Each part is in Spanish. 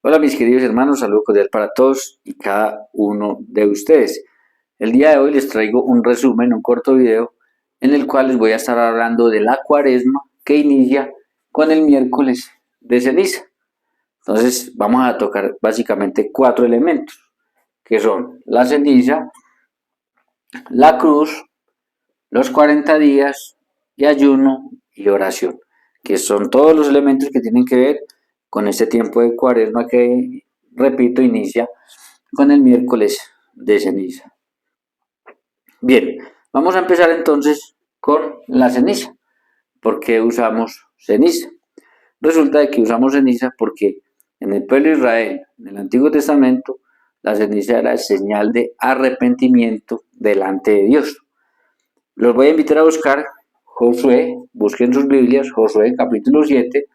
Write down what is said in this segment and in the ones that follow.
Hola mis queridos hermanos, saludo cordial para todos y cada uno de ustedes. El día de hoy les traigo un resumen, un corto video, en el cual les voy a estar hablando de la cuaresma que inicia con el miércoles de ceniza. Entonces vamos a tocar básicamente cuatro elementos, que son la ceniza, la cruz, los 40 días y ayuno y oración, que son todos los elementos que tienen que ver con este tiempo de cuaresma que, repito, inicia con el miércoles de ceniza. Bien, vamos a empezar entonces con la ceniza. ¿Por qué usamos ceniza? Resulta de que usamos ceniza porque en el pueblo de Israel, en el Antiguo Testamento, la ceniza era señal de arrepentimiento delante de Dios. Los voy a invitar a buscar Josué, busquen sus Biblias, Josué capítulo 7,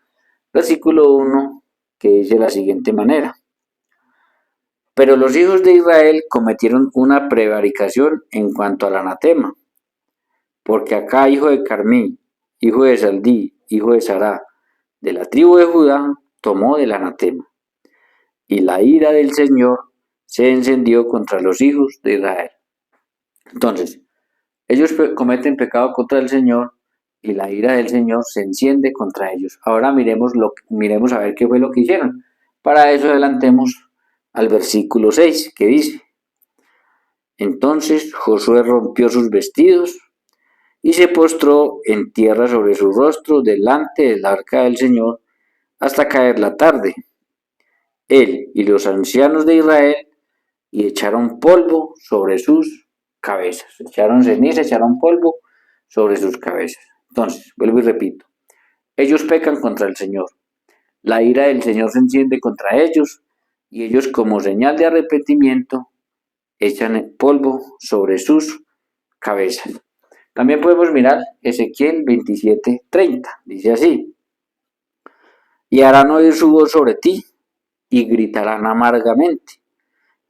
versículo 1, que dice de la siguiente manera. Pero los hijos de Israel cometieron una prevaricación en cuanto al anatema, porque acá hijo de Carmí, hijo de Saldí, hijo de Sará, de la tribu de Judá, tomó del anatema. Y la ira del Señor se encendió contra los hijos de Israel. Entonces, ellos cometen pecado contra el Señor y la ira del Señor se enciende contra ellos. Ahora miremos a ver qué fue lo que hicieron. Para eso adelantemos al versículo 6 que dice, entonces Josué rompió sus vestidos y se postró en tierra sobre su rostro delante del arca del Señor hasta caer la tarde. Él y los ancianos de Israel y echaron polvo sobre sus cabezas. Echaron ceniza, echaron polvo sobre sus cabezas. Entonces, vuelvo y repito, ellos pecan contra el Señor. La ira del Señor se enciende contra ellos y ellos como señal de arrepentimiento echan polvo sobre sus cabezas. También podemos mirar Ezequiel 27:30. Dice así, y harán oír su voz sobre ti y gritarán amargamente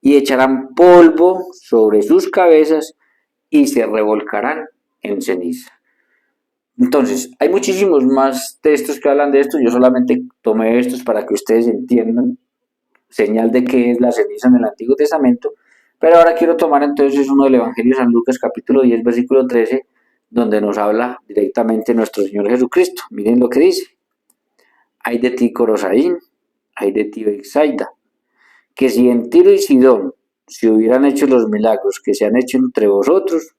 y echarán polvo sobre sus cabezas y se revolcarán en ceniza. Entonces, hay muchísimos más textos que hablan de esto, yo solamente tomé estos para que ustedes entiendan, señal de qué es la ceniza en el Antiguo Testamento, pero ahora quiero tomar entonces uno del Evangelio de San Lucas capítulo 10 versículo 13, donde nos habla directamente nuestro Señor Jesucristo. Miren lo que dice, hay de ti Corosaín, hay de ti Bethsaida, que si en Tiro y Sidón se hubieran hecho los milagros que se han hecho entre vosotros,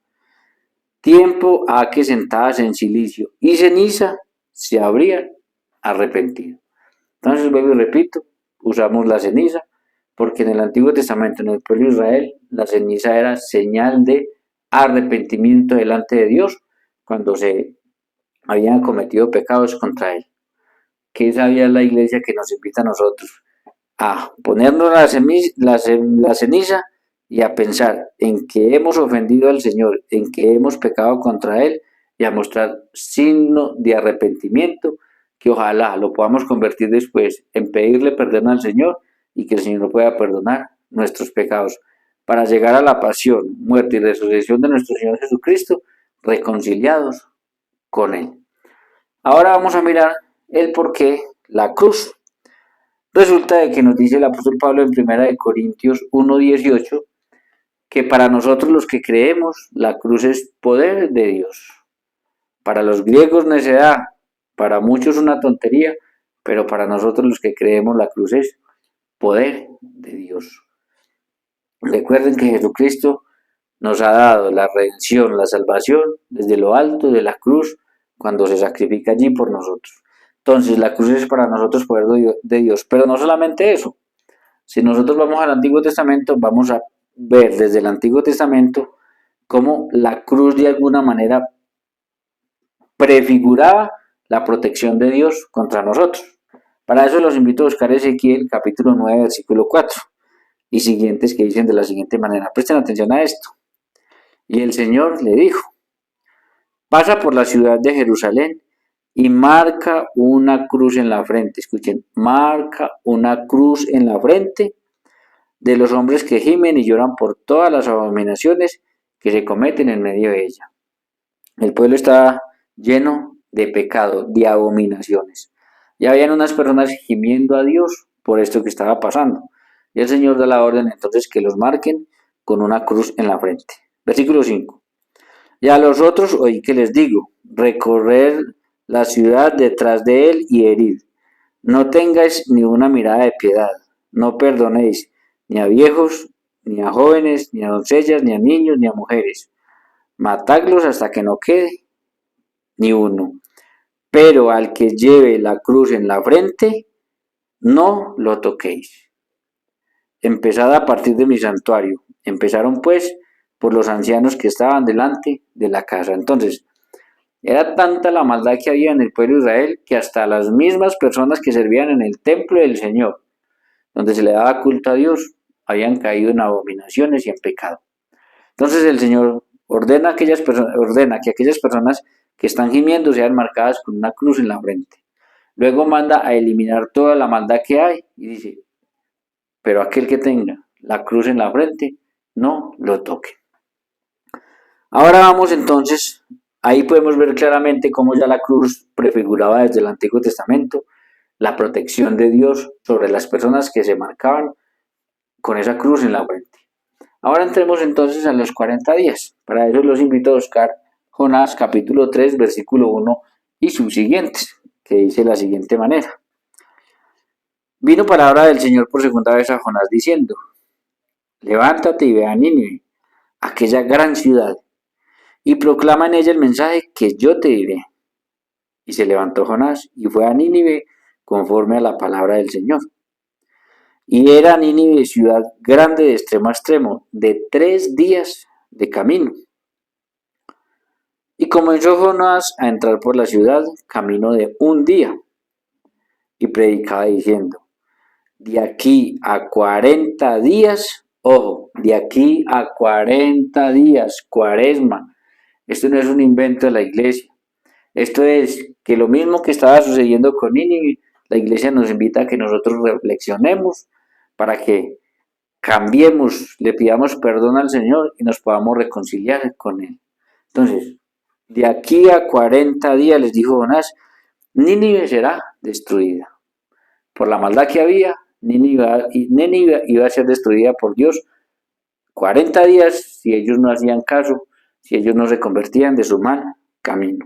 tiempo ha que sentadas en silicio y ceniza se habrían arrepentido. Entonces, vuelvo y repito, usamos la ceniza, porque en el Antiguo Testamento, en el pueblo de Israel, la ceniza era señal de arrepentimiento delante de Dios cuando se habían cometido pecados contra Él. ¿Qué sabía la iglesia que nos invita a nosotros? A ponernos la ceniza y a pensar en que hemos ofendido al Señor, en que hemos pecado contra Él y a mostrar signo de arrepentimiento que ojalá lo podamos convertir después en pedirle perdón al Señor y que el Señor nos pueda perdonar nuestros pecados para llegar a la pasión, muerte y resurrección de nuestro Señor Jesucristo reconciliados con Él. Ahora vamos a mirar el por qué la cruz. Resulta de que nos dice el apóstol Pablo en 1 Corintios 1:18 que para nosotros los que creemos la cruz es poder de Dios. Para los griegos necedad, para muchos una tontería, pero para nosotros los que creemos la cruz es poder de Dios. Recuerden que Jesucristo nos ha dado la redención, la salvación desde lo alto de la cruz cuando se sacrifica allí por nosotros. Entonces la cruz es para nosotros poder de Dios, pero no solamente eso. Si nosotros vamos al Antiguo Testamento, vamos a ver desde el Antiguo Testamento cómo la cruz de alguna manera prefiguraba la protección de Dios contra nosotros. Para eso los invito a buscar Ezequiel capítulo 9 versículo 4 y siguientes que dicen de la siguiente manera. Presten atención a esto. Y el Señor le dijo, pasa por la ciudad de Jerusalén y marca una cruz en la frente. Escuchen, marca una cruz en la frente de los hombres que gimen y lloran por todas las abominaciones que se cometen en medio de ella. El pueblo está lleno de pecado, de abominaciones. Ya habían unas personas gimiendo a Dios por esto que estaba pasando. Y el Señor da la orden entonces que los marquen con una cruz en la frente. Versículo 5. Y a los otros oí que les digo, recorrer la ciudad detrás de él y herid. No tengáis ni una mirada de piedad, no perdonéis ni a viejos, ni a jóvenes, ni a doncellas, ni a niños, ni a mujeres. Matadlos hasta que no quede ni uno. Pero al que lleve la cruz en la frente, no lo toquéis. Empezad a partir de mi santuario. Empezaron pues por los ancianos que estaban delante de la casa. Entonces, era tanta la maldad que había en el pueblo de Israel que hasta las mismas personas que servían en el templo del Señor, donde se le daba culto a Dios, habían caído en abominaciones y en pecado. Entonces el Señor ordena que aquellas personas que están gimiendo sean marcadas con una cruz en la frente. Luego manda a eliminar toda la maldad que hay y dice, pero aquel que tenga la cruz en la frente, no lo toque. Ahora vamos entonces, ahí podemos ver claramente cómo ya la cruz prefiguraba desde el Antiguo Testamento la protección de Dios sobre las personas que se marcaban con esa cruz en la frente. Ahora entremos entonces a los 40 días. Para eso los invito a buscar Jonás capítulo 3, versículo 1 y subsiguientes, que dice de la siguiente manera. Vino palabra del Señor por segunda vez a Jonás diciendo, levántate y ve a Nínive, aquella gran ciudad, y proclama en ella el mensaje que yo te diré. Y se levantó Jonás y fue a Nínive conforme a la palabra del Señor. Y era Nínive ciudad grande de extremo a extremo, de 3 días de camino. Y comenzó Jonás a entrar por la ciudad, camino de 1 día, y predicaba diciendo, de aquí a 40 días, ojo, de aquí a 40 días, cuaresma. Esto no es un invento de la iglesia. Esto es que lo mismo que estaba sucediendo con Nínive, la iglesia nos invita a que nosotros reflexionemos para que cambiemos, le pidamos perdón al Señor y nos podamos reconciliar con Él. Entonces, de aquí a 40 días, les dijo Jonás, Nínive será destruida. Por la maldad que había, Nínive iba a ser destruida por Dios 40 días si ellos no hacían caso, si ellos no se convertían de su mal camino.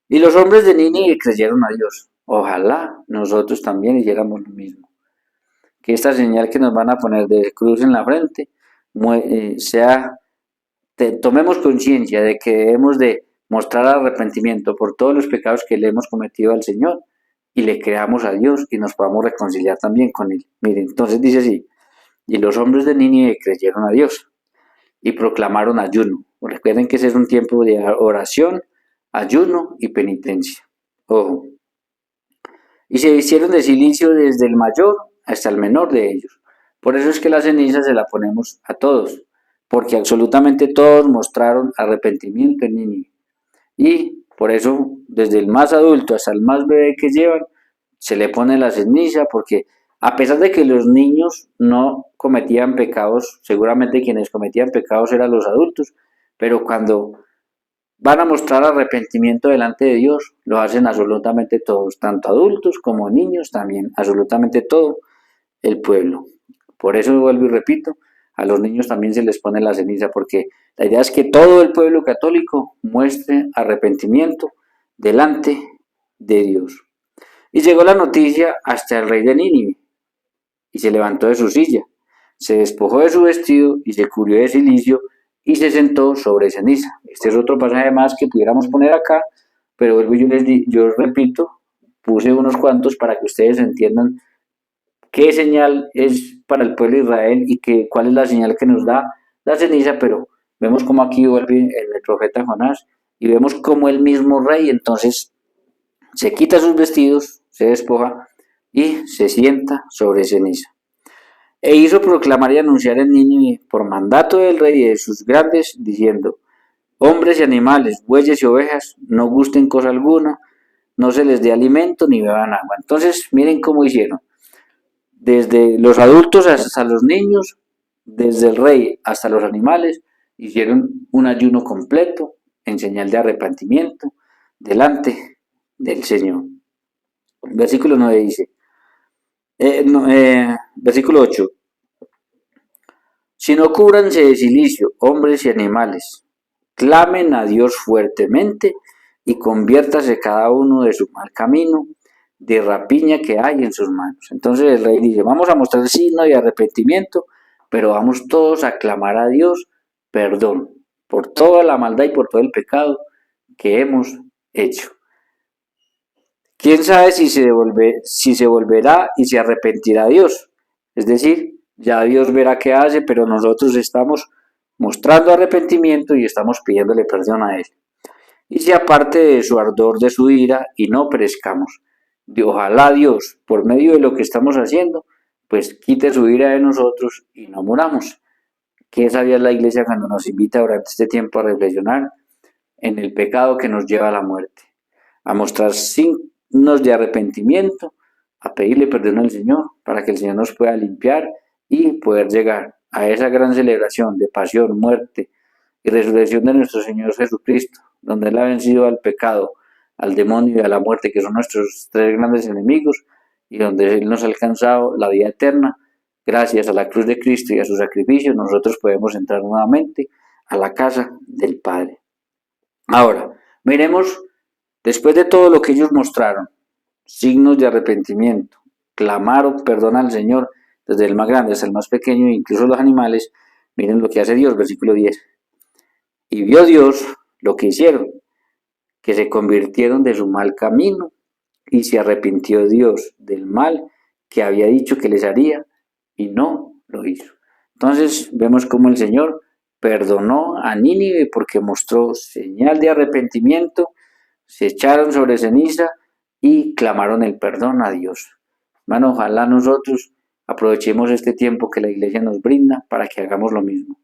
Y los hombres de Nínive creyeron a Dios. Ojalá nosotros también hiciéramos lo mismo. Que esta señal que nos van a poner de cruz en la frente tomemos conciencia de que debemos de mostrar arrepentimiento por todos los pecados que le hemos cometido al Señor y le creamos a Dios y nos podamos reconciliar también con Él. Miren, entonces dice así, y los hombres de Nínive creyeron a Dios y proclamaron ayuno. Recuerden que ese es un tiempo de oración, ayuno y penitencia. Ojo. Y se hicieron de silicio desde el mayor hasta el menor de ellos. Por eso es que la ceniza se la ponemos a todos, porque absolutamente todos mostraron arrepentimiento en Nínive. Y por eso, desde el más adulto hasta el más bebé que llevan, se le pone la ceniza, porque a pesar de que los niños no cometían pecados, seguramente quienes cometían pecados eran los adultos, pero cuando van a mostrar arrepentimiento delante de Dios, lo hacen absolutamente todos, tanto adultos como niños también, absolutamente todo el pueblo. Por eso vuelvo y repito, a los niños también se les pone la ceniza, porque la idea es que todo el pueblo católico muestre arrepentimiento delante de Dios. Y llegó la noticia hasta el rey de Nínive, y se levantó de su silla, se despojó de su vestido y se cubrió de cilicio, y se sentó sobre ceniza. Este es otro pasaje más que pudiéramos poner acá, pero yo repito, puse unos cuantos para que ustedes entiendan qué señal es para el pueblo de Israel y cuál es la señal que nos da la ceniza, pero vemos como aquí vuelve el profeta Jonás y vemos como el mismo rey entonces se quita sus vestidos, se despoja y se sienta sobre ceniza. E hizo proclamar y anunciar en Nínive por mandato del rey y de sus grandes, diciendo, hombres y animales, bueyes y ovejas, no gusten cosa alguna, no se les dé alimento ni beban agua. Entonces, miren cómo hicieron. Desde los adultos hasta los niños, desde el rey hasta los animales, hicieron un ayuno completo en señal de arrepentimiento delante del Señor. El versículo 9 dice, Versículo 8. Sino cúbranse de cilicio, hombres y animales, clamen a Dios fuertemente y conviértase cada uno de su mal camino, de rapiña que hay en sus manos. Entonces el rey dice, vamos a mostrar el signo de arrepentimiento, pero vamos todos a clamar a Dios perdón por toda la maldad y por todo el pecado que hemos hecho. ¿Quién sabe si se volverá y se arrepentirá Dios? Es decir, ya Dios verá qué hace, pero nosotros estamos mostrando arrepentimiento y estamos pidiéndole perdón a Él. Y se aparte de su ardor, de su ira, y no perezcamos. Ojalá Dios, por medio de lo que estamos haciendo, pues quite su ira de nosotros y no muramos. ¿Qué sabía la iglesia cuando nos invita durante este tiempo a reflexionar en el pecado que nos lleva a la muerte? A mostrar signos de arrepentimiento, a pedirle perdón al Señor para que el Señor nos pueda limpiar y poder llegar a esa gran celebración de pasión, muerte y resurrección de nuestro Señor Jesucristo, donde Él ha vencido al pecado, al demonio y a la muerte, que son nuestros tres grandes enemigos, y donde Él nos ha alcanzado la vida eterna. Gracias a la cruz de Cristo y a su sacrificio, nosotros podemos entrar nuevamente a la casa del Padre. Ahora, miremos, después de todo lo que ellos mostraron, signos de arrepentimiento, clamaron perdón al Señor, desde el más grande hasta el más pequeño, incluso los animales, miren lo que hace Dios, versículo 10. Y vio Dios lo que hicieron, que se convirtieron de su mal camino, y se arrepintió Dios del mal que había dicho que les haría, y no lo hizo. Entonces vemos cómo el Señor perdonó a Nínive porque mostró señal de arrepentimiento, se echaron sobre ceniza y clamaron el perdón a Dios. Hermano, ojalá nosotros aprovechemos este tiempo que la iglesia nos brinda para que hagamos lo mismo,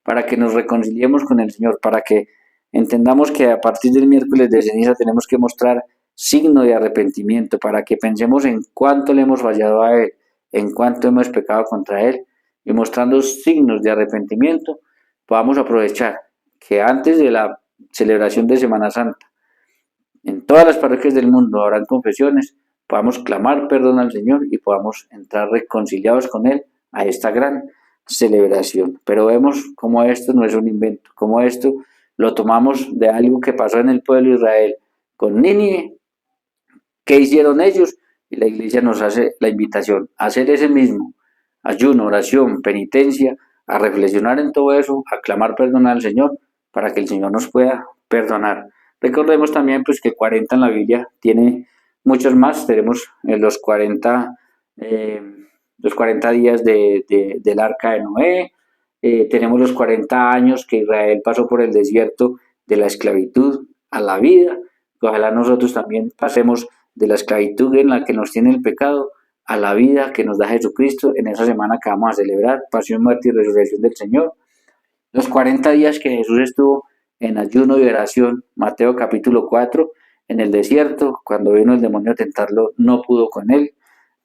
para que nos reconciliemos con el Señor, para que entendamos que a partir del miércoles de ceniza tenemos que mostrar signo de arrepentimiento, para que pensemos en cuánto le hemos fallado a Él, en cuánto hemos pecado contra Él, y mostrando signos de arrepentimiento, podamos aprovechar que antes de la celebración de Semana Santa, en todas las parroquias del mundo habrán confesiones, podamos clamar perdón al Señor y podamos entrar reconciliados con Él a esta gran celebración. Pero vemos cómo esto no es un invento, cómo esto lo tomamos de algo que pasó en el pueblo de Israel con Nínive. ¿Qué hicieron ellos? Y la iglesia nos hace la invitación a hacer ese mismo ayuno, oración, penitencia, a reflexionar en todo eso, a clamar perdón al Señor para que el Señor nos pueda perdonar. Recordemos también pues que 40 en la Biblia tiene muchos más. Tenemos los 40 días del arca de Noé, tenemos los 40 años que Israel pasó por el desierto de la esclavitud a la vida. Ojalá nosotros también pasemos de la esclavitud en la que nos tiene el pecado a la vida que nos da Jesucristo en esa semana que vamos a celebrar, pasión, muerte y resurrección del Señor. Los 40 días que Jesús estuvo en ayuno y oración, Mateo capítulo 4, en el desierto, cuando vino el demonio a tentarlo, no pudo con él.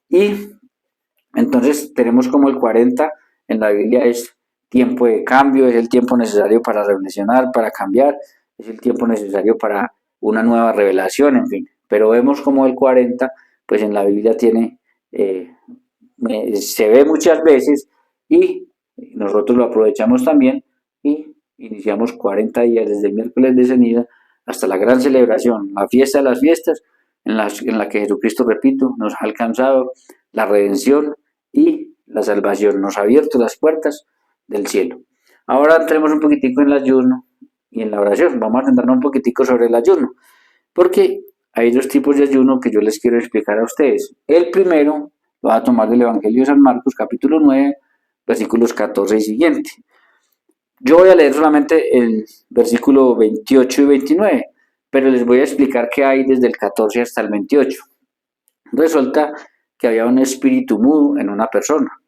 Y entonces tenemos como el 40 en la Biblia es tiempo de cambio, es el tiempo necesario para reflexionar, para cambiar, es el tiempo necesario para una nueva revelación, en fin. Pero vemos como el 40, pues en la Biblia tiene, se ve muchas veces y nosotros lo aprovechamos también y iniciamos 40 días desde el miércoles de ceniza hasta la gran celebración, la fiesta de las fiestas, en la que Jesucristo, repito, nos ha alcanzado la redención y la salvación, nos ha abierto las puertas del cielo. Ahora entremos un poquitico en el ayuno y en la oración. Vamos a centrarnos un poquitico sobre el ayuno, porque hay dos tipos de ayuno que yo les quiero explicar a ustedes. El primero lo va a tomar del Evangelio de San Marcos, capítulo 9, versículos 14 y siguiente. Yo voy a leer solamente el versículo 28 y 29, pero les voy a explicar qué hay desde el 14 hasta el 28. Resulta que había un espíritu mudo en una persona,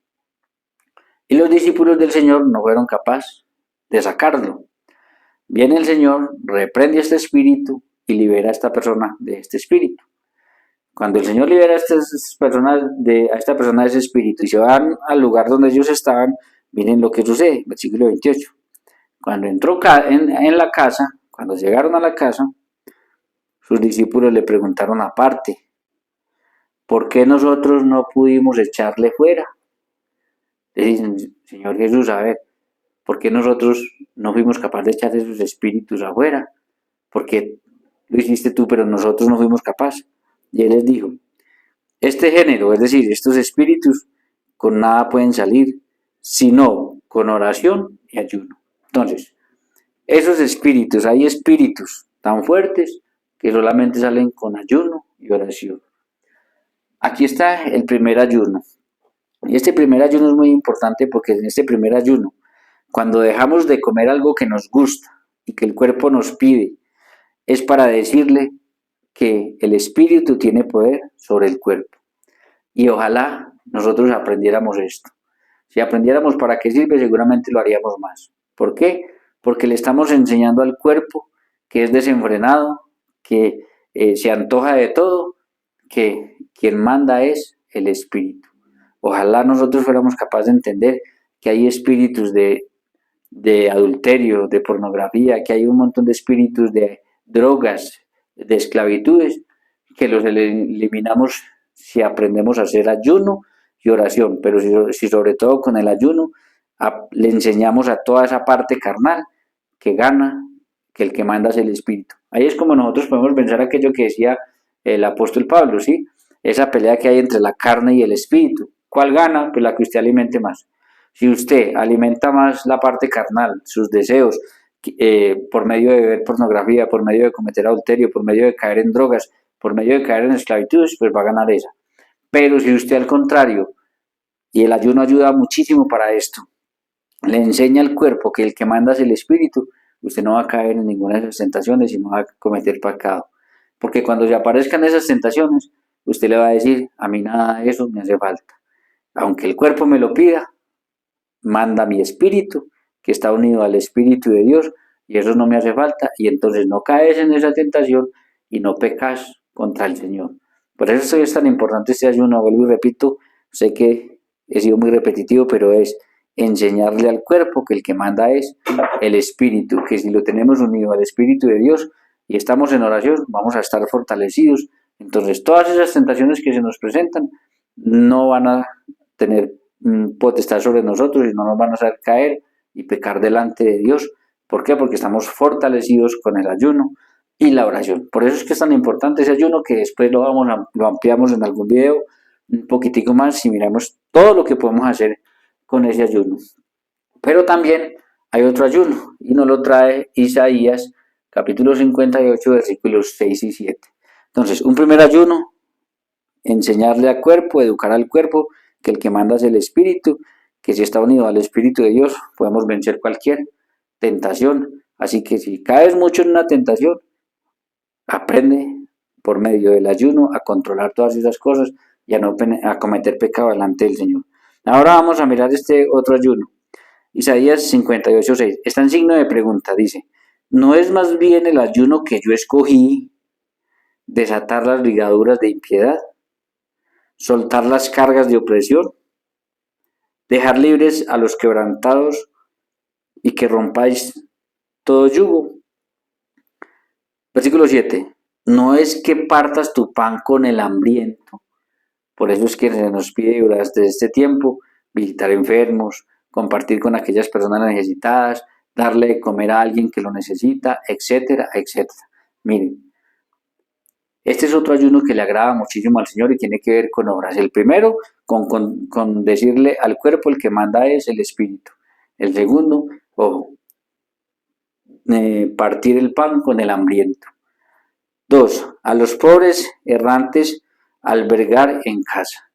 y los discípulos del Señor no fueron capaces de sacarlo. Viene el Señor, reprende a este espíritu y libera a esta persona de este espíritu. Cuando el Señor libera a esta persona de ese espíritu y se van al lugar donde ellos estaban, miren lo que sucede, versículo 28. Cuando entró en la casa, cuando llegaron a la casa, sus discípulos le preguntaron aparte, ¿por qué nosotros no pudimos echarle fuera? Le dicen, Señor Jesús, a ver, ¿por qué nosotros no fuimos capaces de echar esos espíritus afuera? Porque lo hiciste tú, pero nosotros no fuimos capaces. Y él les dijo, este género, es decir, estos espíritus, con nada pueden salir, sino con oración y ayuno. Entonces, esos espíritus, hay espíritus tan fuertes que solamente salen con ayuno y oración. Aquí está el primer ayuno. Y este primer ayuno es muy importante porque en este primer ayuno, cuando dejamos de comer algo que nos gusta y que el cuerpo nos pide, es para decirle que el espíritu tiene poder sobre el cuerpo. Y ojalá nosotros aprendiéramos esto. Si aprendiéramos para qué sirve, seguramente lo haríamos más. ¿Por qué? Porque le estamos enseñando al cuerpo que es desenfrenado, que se antoja de todo, que quien manda es el espíritu. Ojalá nosotros fuéramos capaces de entender que hay espíritus de adulterio, de pornografía, que hay un montón de espíritus de drogas, de esclavitudes, que los eliminamos si aprendemos a hacer ayuno y oración, pero si sobre todo con el ayuno le enseñamos a toda esa parte carnal que gana, que el que manda es el espíritu. Ahí es como nosotros podemos pensar aquello que decía el apóstol Pablo, ¿sí? Esa pelea que hay entre la carne y el espíritu. ¿Cuál gana? Pues la que usted alimente más. Si usted alimenta más la parte carnal, sus deseos, por medio de ver pornografía, por medio de cometer adulterio, por medio de caer en drogas, por medio de caer en esclavitudes, pues va a ganar esa. Pero si usted al contrario, y el ayuno ayuda muchísimo para esto, le enseña al cuerpo que el que manda es el espíritu, usted no va a caer en ninguna de esas tentaciones y no va a cometer pecado. Porque cuando se aparezcan esas tentaciones, usted le va a decir, a mí nada de eso me hace falta. Aunque el cuerpo me lo pida, manda mi espíritu, que está unido al espíritu de Dios, y eso no me hace falta, y entonces no caes en esa tentación y no pecas contra el Señor. Por eso es tan importante este ayuno, vuelvo y repito, sé que he sido muy repetitivo, pero es enseñarle al cuerpo que el que manda es el espíritu, que si lo tenemos unido al espíritu de Dios y estamos en oración, vamos a estar fortalecidos. Entonces todas esas tentaciones que se nos presentan no van a tener potestad sobre nosotros y no nos van a hacer caer y pecar delante de Dios. ¿Por qué? Porque estamos fortalecidos con el ayuno y la oración. Por eso es que es tan importante ese ayuno, que después lo ampliamos en algún video un poquitico más y miramos todo lo que podemos hacer con ese ayuno. Pero también hay otro ayuno y nos lo trae Isaías capítulo 58 versículos 6 y 7. Entonces, un primer ayuno, enseñarle al cuerpo, educar al cuerpo, que el que manda es el espíritu, que si está unido al espíritu de Dios podemos vencer cualquier tentación. Así que si caes mucho en una tentación, aprende por medio del ayuno a controlar todas esas cosas y a cometer pecado delante del Señor. Ahora vamos a mirar este otro ayuno. Isaías 58:6. Está en signo de pregunta, dice, ¿no es más bien el ayuno que yo escogí desatar las ligaduras de impiedad, soltar las cargas de opresión, dejar libres a los quebrantados y que rompáis todo yugo? Versículo 7. No es que partas tu pan con el hambriento. Por eso es que se nos pide durante este tiempo visitar enfermos, compartir con aquellas personas necesitadas, darle de comer a alguien que lo necesita, etcétera, etcétera. Miren, este es otro ayuno que le agrada muchísimo al Señor y tiene que ver con obras. El primero, con decirle al cuerpo el que manda es el espíritu. El segundo, ojo, partir el pan con el hambriento. 2. A los pobres errantes albergar en casa.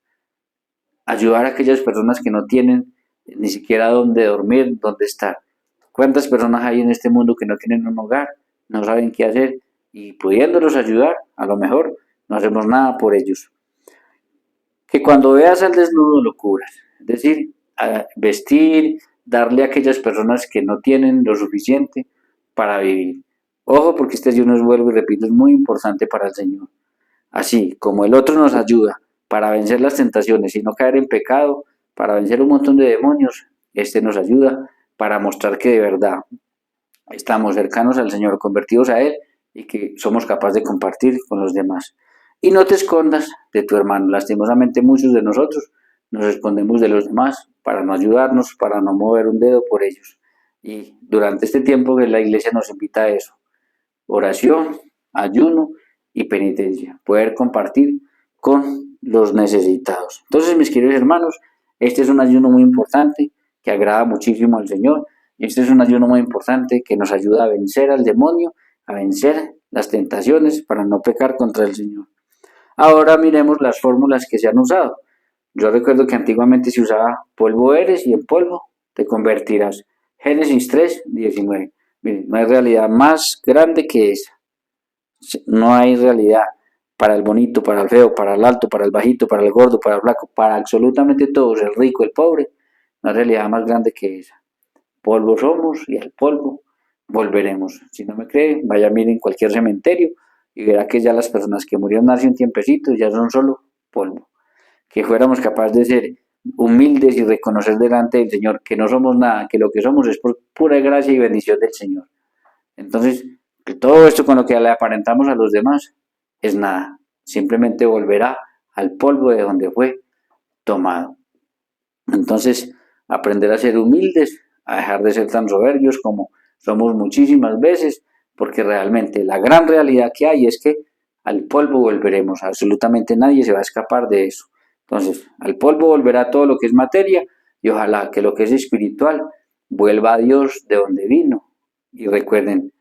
Ayudar a aquellas personas que no tienen ni siquiera dónde dormir, dónde estar. ¿Cuántas personas hay en este mundo que no tienen un hogar, no saben qué hacer y pudiéndolos ayudar, a lo mejor no hacemos nada por ellos? Que cuando veas al desnudo lo cubras, es decir, vestir, darle a aquellas personas que no tienen lo suficiente para vivir. Ojo, porque este ayuno, vuelvo y repito, es muy importante para el Señor. Así como el otro nos ayuda para vencer las tentaciones y no caer en pecado, para vencer un montón de demonios, este nos ayuda para mostrar que de verdad estamos cercanos al Señor, convertidos a Él y que somos capaces de compartir con los demás. y no te escondas de tu hermano. Lastimosamente muchos de nosotros nos escondemos de los demás para no ayudarnos, para no mover un dedo por ellos. Y durante este tiempo que la iglesia nos invita a eso: oración, ayuno y penitencia, poder compartir con los necesitados. Entonces, mis queridos hermanos, este es un ayuno muy importante que agrada muchísimo al Señor. Este es un ayuno muy importante que nos ayuda a vencer al demonio, a vencer las tentaciones para no pecar contra el Señor. Ahora miremos las fórmulas que se han usado. Yo recuerdo que antiguamente se usaba: polvo eres y en polvo te convertirás. Génesis 3:19. Miren, no hay realidad más grande que esa. No hay realidad para el bonito, para el feo, para el alto, para el bajito, para el gordo, para el flaco, para absolutamente todos, el rico, el pobre. No hay realidad más grande que esa. Polvo somos y al polvo volveremos. Si no me cree, vaya miren cualquier cementerio y verá que ya las personas que murieron hace un tiempecito ya son solo polvo. Que fuéramos capaces de ser humildes y reconocer delante del Señor que no somos nada, que lo que somos es por pura gracia y bendición del Señor. Entonces, que todo esto con lo que le aparentamos a los demás es nada, simplemente volverá al polvo de donde fue tomado. Entonces, aprender a ser humildes, a dejar de ser tan soberbios como somos muchísimas veces, porque realmente la gran realidad que hay es que al polvo volveremos, absolutamente nadie se va a escapar de eso. Entonces, al polvo volverá todo lo que es materia y ojalá que lo que es espiritual vuelva a Dios de donde vino. Y recuerden,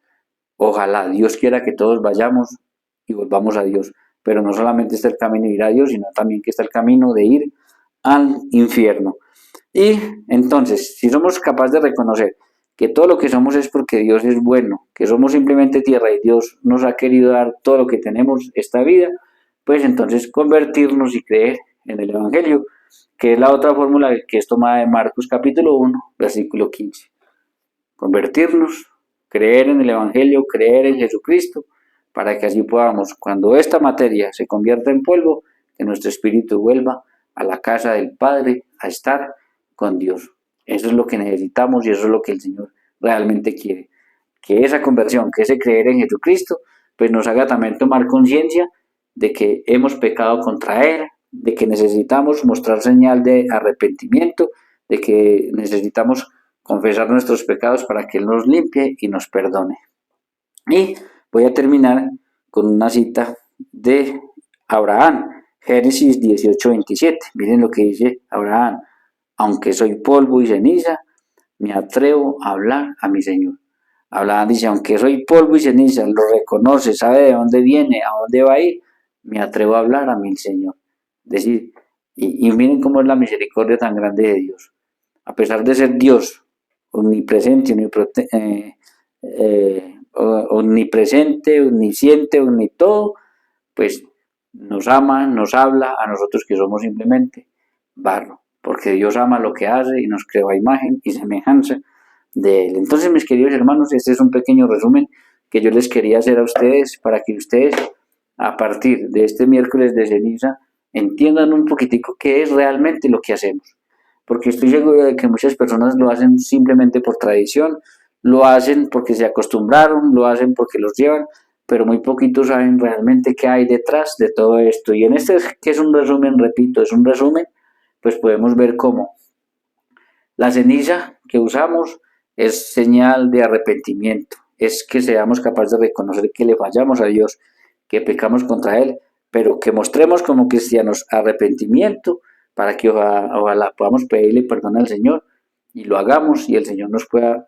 ojalá Dios quiera que todos vayamos y volvamos a Dios, pero no solamente está el camino de ir a Dios, sino también que está el camino de ir al infierno. Y entonces, si somos capaces de reconocer que todo lo que somos es porque Dios es bueno, que somos simplemente tierra y Dios nos ha querido dar todo lo que tenemos esta vida, pues entonces convertirnos y creer en el Evangelio, que es la otra fórmula que es tomada de Marcos capítulo 1, versículo 15. Convertirnos, creer en el Evangelio, creer en Jesucristo, para que así podamos, cuando esta materia se convierta en polvo, que nuestro espíritu vuelva a la casa del Padre, a estar con Dios. Eso es lo que necesitamos y eso es lo que el Señor realmente quiere. Que esa conversión, que ese creer en Jesucristo, pues nos haga también tomar conciencia de que hemos pecado contra Él, de que necesitamos mostrar señal de arrepentimiento, de que necesitamos confesar nuestros pecados para que Él nos limpie y nos perdone. Y voy a terminar con una cita de Abraham, Génesis 18:27. Miren lo que dice Abraham: aunque soy polvo y ceniza, me atrevo a hablar a mi Señor. Abraham dice: aunque soy polvo y ceniza, lo reconoce, sabe de dónde viene, a dónde va a ir, me atrevo a hablar a mi Señor. Es decir, y miren cómo es la misericordia tan grande de Dios. A pesar de ser Dios omnipresente, omnipresente, omnisciente, omnitodo, pues nos ama, nos habla a nosotros que somos simplemente barro, porque Dios ama lo que hace y nos creó a imagen y semejanza de Él. Entonces, mis queridos hermanos, este es un pequeño resumen que yo les quería hacer a ustedes para que ustedes, a partir de este miércoles de ceniza, entiendan un poquitico qué es realmente lo que hacemos. Porque estoy seguro de que muchas personas lo hacen simplemente por tradición, lo hacen porque se acostumbraron, lo hacen porque los llevan, pero muy poquitos saben realmente qué hay detrás de todo esto. Y en este, que es un resumen, repito, es un resumen, pues podemos ver cómo la ceniza que usamos es señal de arrepentimiento, es que seamos capaces de reconocer que le fallamos a Dios, que pecamos contra Él, pero que mostremos como cristianos arrepentimiento para que ojalá podamos pedirle perdón al Señor y lo hagamos y el Señor nos pueda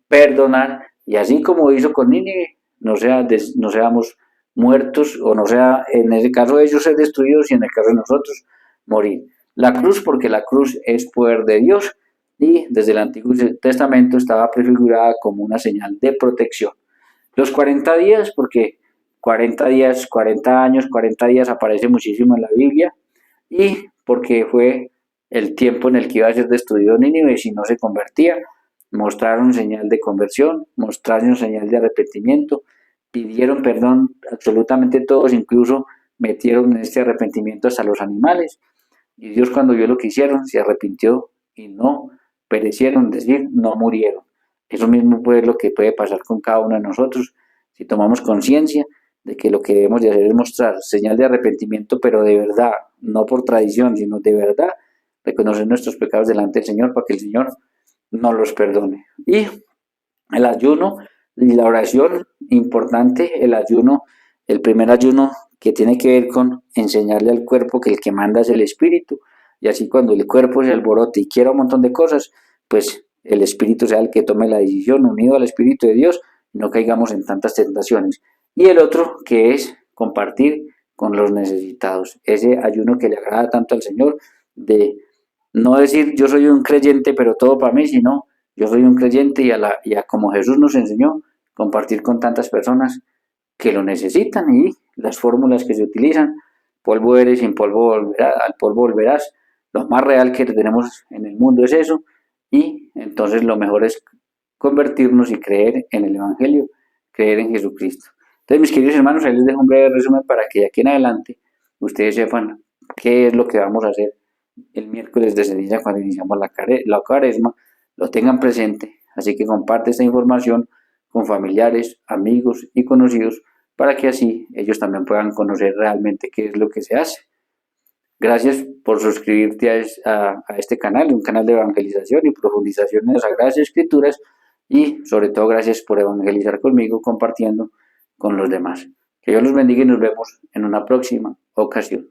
perdonar, y así como hizo con Nínive, no seamos muertos, o no sea en ese caso ellos ser destruidos y en el caso de nosotros morir. La cruz, porque la cruz es poder de Dios y desde el Antiguo Testamento estaba prefigurada como una señal de protección. Los 40 días, porque 40 días, 40 años, 40 días aparece muchísimo en la Biblia, y porque fue el tiempo en el que iba a ser destruido Nínive si no se convertía. Mostraron señal de conversión, mostraron señal de arrepentimiento, pidieron perdón absolutamente todos, incluso metieron en este arrepentimiento hasta los animales. Y Dios, cuando vio lo que hicieron, se arrepintió y no perecieron, es decir, no murieron. Eso mismo puede lo que puede pasar con cada uno de nosotros si tomamos conciencia de que lo que debemos de hacer es mostrar señal de arrepentimiento, pero de verdad, no por tradición, sino de verdad, reconocer nuestros pecados delante del Señor para que el Señor nos los perdone. Y el ayuno y la oración, importante, el ayuno, el primer ayuno que tiene que ver con enseñarle al cuerpo que el que manda es el espíritu, y así cuando el cuerpo se alborote y quiera un montón de cosas, pues el espíritu sea el que tome la decisión unido al espíritu de Dios y no caigamos en tantas tentaciones. Y el otro que es compartir con los necesitados, ese ayuno que le agrada tanto al Señor, de no decir yo soy un creyente pero todo para mí, sino yo soy un creyente y a como Jesús nos enseñó, compartir con tantas personas que lo necesitan, y las fórmulas que se utilizan, polvo eres, sin polvo volverás, al polvo volverás, lo más real que tenemos en el mundo es eso, y entonces lo mejor es convertirnos y creer en el Evangelio, creer en Jesucristo. Entonces, mis queridos hermanos, ahí les dejo un breve resumen para que de aquí en adelante ustedes sepan qué es lo que vamos a hacer el miércoles de ceniza cuando iniciamos la cuaresma, lo tengan presente. Así que comparte esta información con familiares, amigos y conocidos para que así ellos también puedan conocer realmente qué es lo que se hace. Gracias por suscribirte a este canal, un canal de evangelización y profundización en las Sagradas Escrituras, y sobre todo gracias por evangelizar conmigo compartiendo con los demás. Que Dios los bendiga y nos vemos en una próxima ocasión.